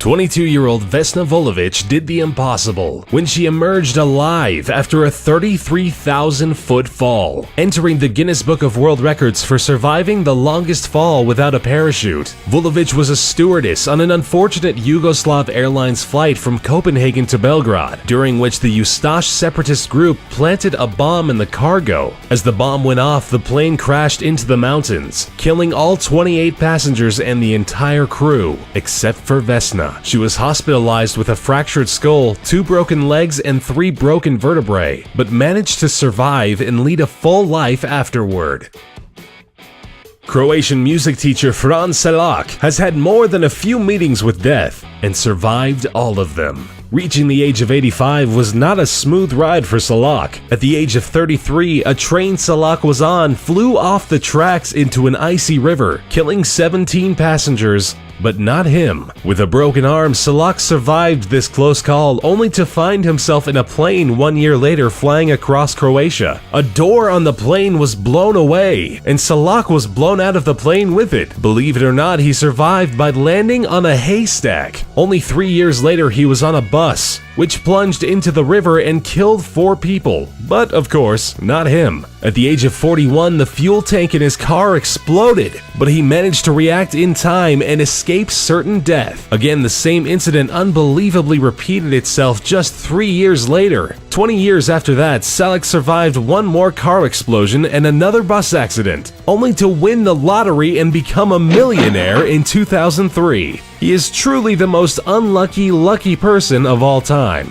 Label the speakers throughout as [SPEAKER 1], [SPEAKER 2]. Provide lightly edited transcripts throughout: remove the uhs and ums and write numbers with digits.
[SPEAKER 1] 22-year-old Vesna Vulović did the impossible when she emerged alive after a 33,000-foot fall, entering the Guinness Book of World Records for surviving the longest fall without a parachute. Vulović was a stewardess on an unfortunate Yugoslav Airlines flight from Copenhagen to Belgrade, during which the Ustash separatist group planted a bomb in the cargo. As the bomb went off, the plane crashed into the mountains, killing all 28 passengers and the entire crew, except for Vesna. She was hospitalized with a fractured skull, 2 broken legs, and 3 broken vertebrae, but managed to survive and lead a full life afterward. Croatian music teacher Fran Selak has had more than a few meetings with death and survived all of them. Reaching the age of 85 was not a smooth ride for Selak. At the age of 33, a train Selak was on flew off the tracks into an icy river, killing 17 passengers, but not him. With a broken arm, Selak survived this close call, only to find himself in a plane 1 year later flying across Croatia. A door on the plane was blown away, and Selak was blown out of the plane with it. Believe it or not, he survived by landing on a haystack. Only 3 years later, he was on a bus, which plunged into the river and killed 4 people. But of course, not him. At the age of 41, the fuel tank in his car exploded, but he managed to react in time and escape certain death. Again, the same incident unbelievably repeated itself just 3 years later. 20 years after that, Selak survived 1 more car explosion and another bus accident, only to win the lottery and become a millionaire in 2003. He is truly the most lucky person of all time.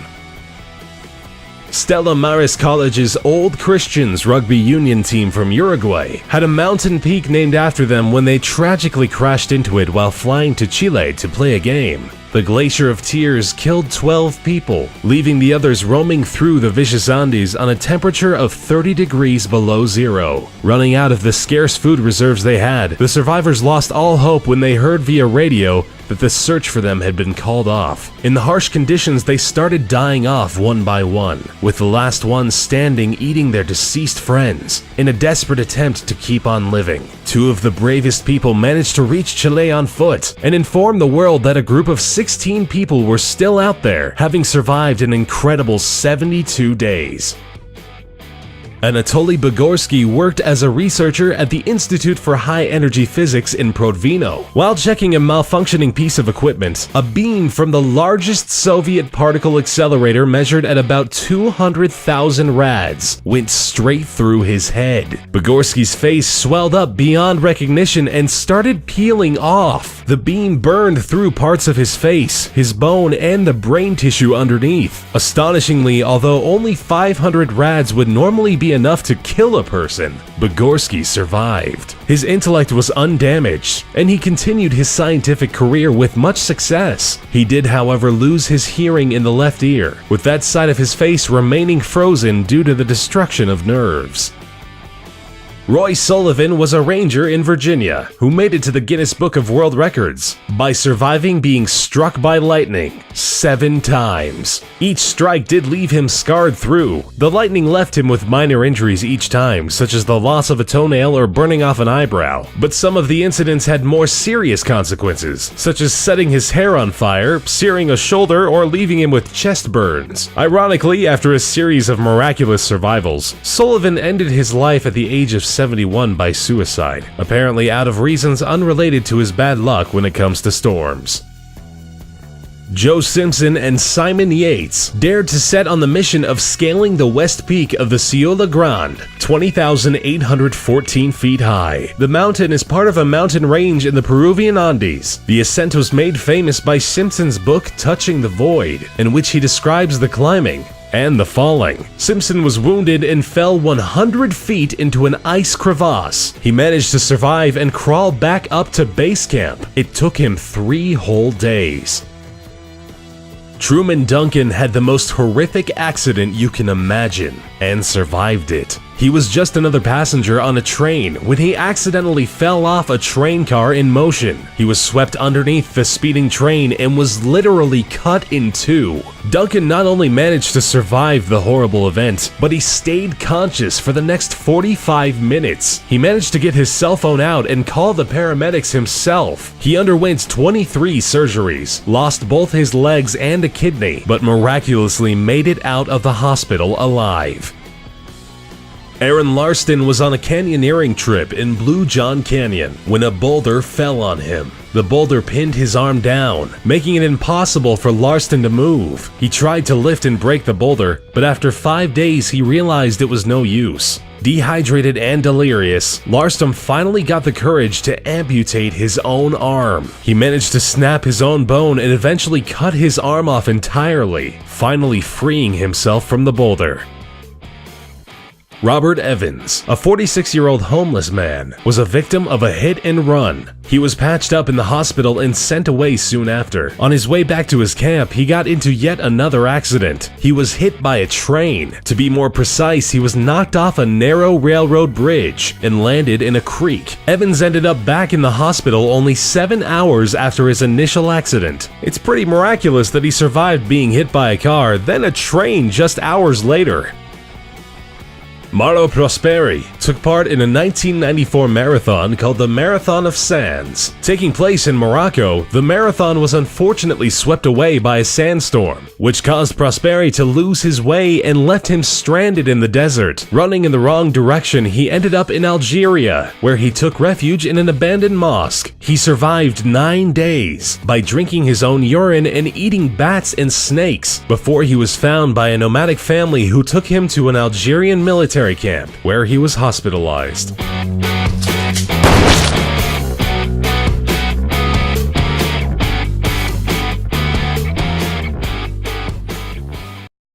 [SPEAKER 1] Stella Maris College's Old Christians rugby union team from Uruguay had a mountain peak named after them when they tragically crashed into it while flying to Chile to play a game. The Glacier of Tears killed 12 people, leaving the others roaming through the vicious Andes on a temperature of 30 degrees below zero. Running out of the scarce food reserves they had, the survivors lost all hope when they heard via radio that the search for them had been called off. In the harsh conditions, they started dying off one by one, with the last ones standing eating their deceased friends, in a desperate attempt to keep on living. 2 of the bravest people managed to reach Chile on foot and inform the world that a group of 16 people were still out there, having survived an incredible 72 days. Anatoly Bugorsky worked as a researcher at the Institute for High Energy Physics in Prodvino. While checking a malfunctioning piece of equipment, a beam from the largest Soviet particle accelerator measured at about 200,000 rads went straight through his head. Bugorsky's face swelled up beyond recognition and started peeling off. The beam burned through parts of his face, his bone, and the brain tissue underneath. Astonishingly, although only 500 rads would normally be enough to kill a person, Bugorsky survived. His intellect was undamaged, and he continued his scientific career with much success. He did, however, lose his hearing in the left ear, with that side of his face remaining frozen due to the destruction of nerves. Roy Sullivan was a ranger in Virginia who made it to the Guinness Book of World Records by surviving being struck by lightning 7 times. Each strike did leave him scarred through. The lightning left him with minor injuries each time, such as the loss of a toenail or burning off an eyebrow. But some of the incidents had more serious consequences, such as setting his hair on fire, searing a shoulder, or leaving him with chest burns. Ironically, after a series of miraculous survivals, Sullivan ended his life at the age of 71 by suicide, apparently out of reasons unrelated to his bad luck when it comes to storms. Joe Simpson and Simon Yates dared to set on the mission of scaling the west peak of the Ciudad Grande, 20,814 feet high. The mountain is part of a mountain range in the Peruvian Andes. The ascent was made famous by Simpson's book Touching the Void, in which he describes the climbing and the falling. Simpson was wounded and fell 100 feet into an ice crevasse. He managed to survive and crawl back up to base camp. It took him 3 whole days. Truman Duncan had the most horrific accident you can imagine and survived it. He was just another passenger on a train when he accidentally fell off a train car in motion. He was swept underneath the speeding train and was literally cut in two. Duncan not only managed to survive the horrible event, but he stayed conscious for the next 45 minutes. He managed to get his cell phone out and call the paramedics himself. He underwent 23 surgeries, lost both his legs and a kidney, but miraculously made it out of the hospital alive. Aaron Larston was on a canyoneering trip in Blue John Canyon when a boulder fell on him. The boulder pinned his arm down, making it impossible for Larston to move. He tried to lift and break the boulder, but after 5 days he realized it was no use. Dehydrated and delirious, Larston finally got the courage to amputate his own arm. He managed to snap his own bone and eventually cut his arm off entirely, finally freeing himself from the boulder. Robert Evans, a 46-year-old homeless man, was a victim of a hit and run. He was patched up in the hospital and sent away soon after. On his way back to his camp, he got into yet another accident. He was hit by a train. To be more precise, he was knocked off a narrow railroad bridge and landed in a creek. Evans ended up back in the hospital only 7 hours after his initial accident. It's pretty miraculous that he survived being hit by a car, then a train just hours later. Mauro Prosperi took part in a 1994 marathon called the Marathon of Sands. Taking place in Morocco, the marathon was unfortunately swept away by a sandstorm, which caused Prosperi to lose his way and left him stranded in the desert. Running in the wrong direction, he ended up in Algeria, where he took refuge in an abandoned mosque. He survived 9 days by drinking his own urine and eating bats and snakes before he was found by a nomadic family who took him to an Algerian military camp where he was hospitalized.